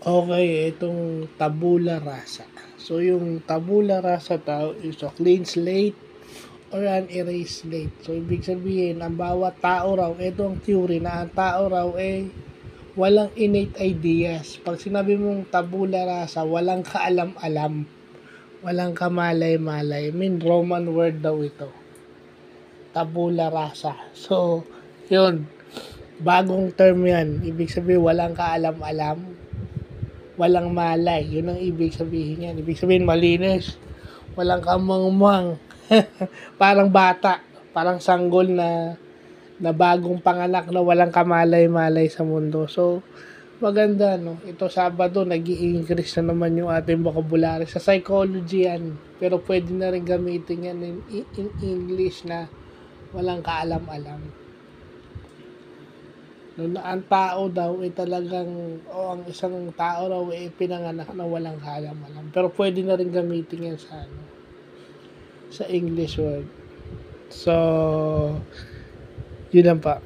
Okay, itong tabula rasa. So, yung tabula rasa tao is a clean slate or an erased slate. So, ibig sabihin, ang bawat tao raw, ito ang theory na ang tao raw walang innate ideas. Pag sinabi mong tabula rasa, walang kaalam-alam, walang kamalay-malay. I mean, Roman word daw ito. Tabula rasa. So, yun. Bagong term yan. Ibig sabihin, walang kaalam-alam, walang malay. Yun ang ibig sabihin yan. Ibig sabihin malinis. Walang kamangmang. Parang bata. Parang sanggol na bagong panganak na walang kamalay-malay sa mundo. So, maganda, no? Ito Sabado, nag increase na naman yung ating vocabulary. Sa psychology yan. Pero pwede na rin gamitin yan in English na walang kaalam-alam. No, na ang tao daw ay talagang ang isang tao raw ay pinanganak na walang kaalam-alam. Pero pwede na rin gamitin yan sa English word. So, yun lang pa.